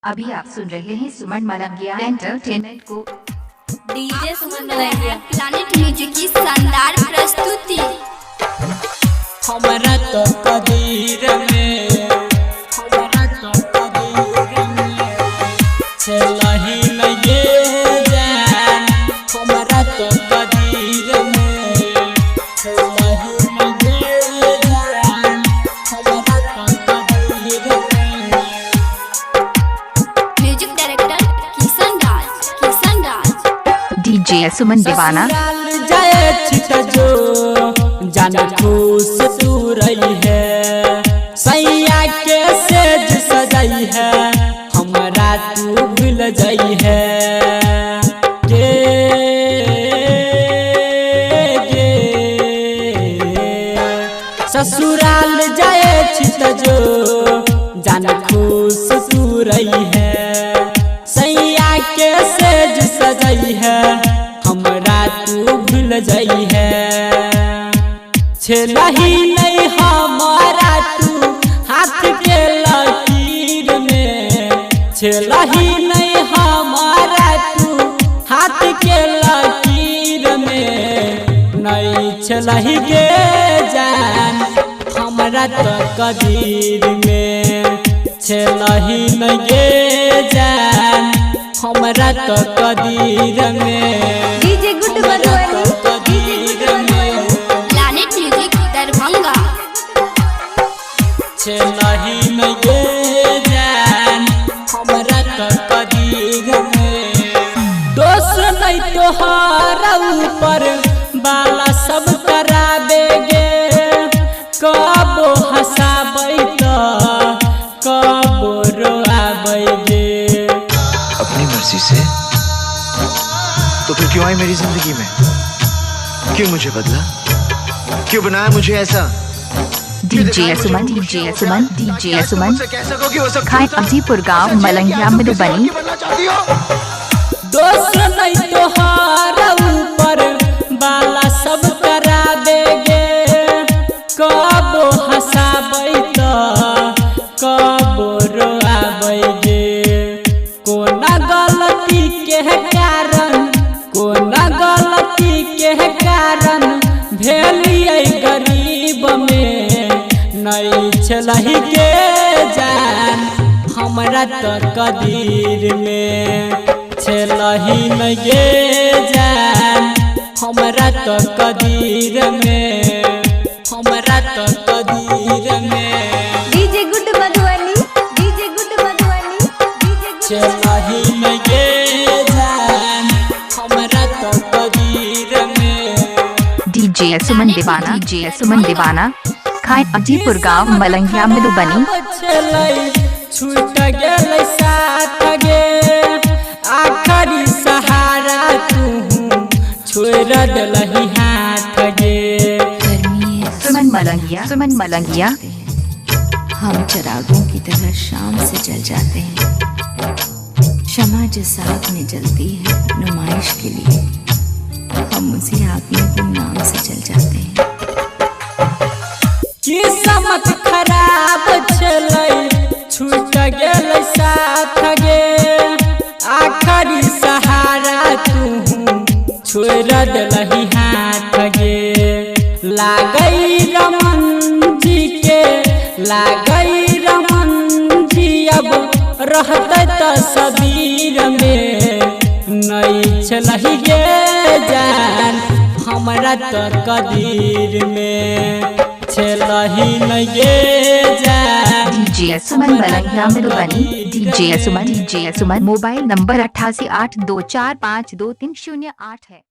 अभी आप सुन रहे हैं सुमन मलंगिया एंटरटेनमेंट को। डीजे सुमन मलंगिया प्लैनेट म्यूजिक की शानदार प्रस्तुति। हमरा तो कदीर में चलही लगे जान, हमरा तो कदीर में चलही लगे जान, हमरा तो कदीर में। म्यूजिक डायरेक्टर किशन राज डीजे सुमन दीवाना। ससुराल जाए छिटा जो जान खुश तू रही है, सैया के सेज सजाई है, हमरा तू भूल जाई है। ससुराल जाए छिटा जो जान खुश तू रही है, सैया के सेज सजाई है, हमरा तू भूल जाई है। छलही नहीं हमारा तू हाथ के लकीर में, छलही नहीं हमारा तू हाथ के लकीर में, नहीं छलही गे जान हमरा तो कदीर में, छलही नहीं गे जान हमरा तो कदीर में। डीजे गुड मधुबनी प्लैनेट म्यूजिक दरभंगा। छलही नहीं गे जान हमरा तो कदीर में। दोष नहीं तोहरा ऊपर बाला सब कराबे गे, कबो हंसाबै तो कबो रोआबै गे। अपनी मर्जी से तो फिर क्यों आई मेरी जिंदगी में, क्यों मुझे बदला, क्यों बनाया मुझे ऐसा। डीजे सुमन खाए अजीपुर गांव मलंगिया मधुबनी। दोस्त नहीं तोहरा ऊपर बाला सब कराबे गे, कबो हंसाबै तो कबो रोआबै गे। कोना गलती के कारण, कोना गलती के कारण भेलियै गरीब में, नहीं छलही के जान हमरा तो कदीर में, छलही नहीं गे जान हमरा तो कदीर में, हमरा तो कदीर में। डीजे गुड मधुबनी छलही नहीं गे जान हमरा तो कदीर में। डीजे सुमन दीवाना खाए अजीपुर गांव मलंगिया मधुबनी। छूट गेलै साथ गे आखरी सहारा, तू छोड़ देलही हाथ गे। सुमन मलंगिया हम चिरागों की तरह शाम से जल जाते हैं, शमा जिस आग में जलती है नुमाइश के लिए, हम उसी आग में गुमनाम से जल जाते हैं। किस्मत खराब चलै छूट गेलै साथ गे आखरी सहारा, तू छोड़ देलही हाथ गे। लागै रमन जी के, लागै रमन जी अब रहते तस्वीर में, नहीं छलही गे जान हमरा तो कदीर में, छलही नहीं गे जान। डीजे सुमन मलंगिया मधुबनी। डीजे सुमन मोबाइल नंबर 8882452308 है।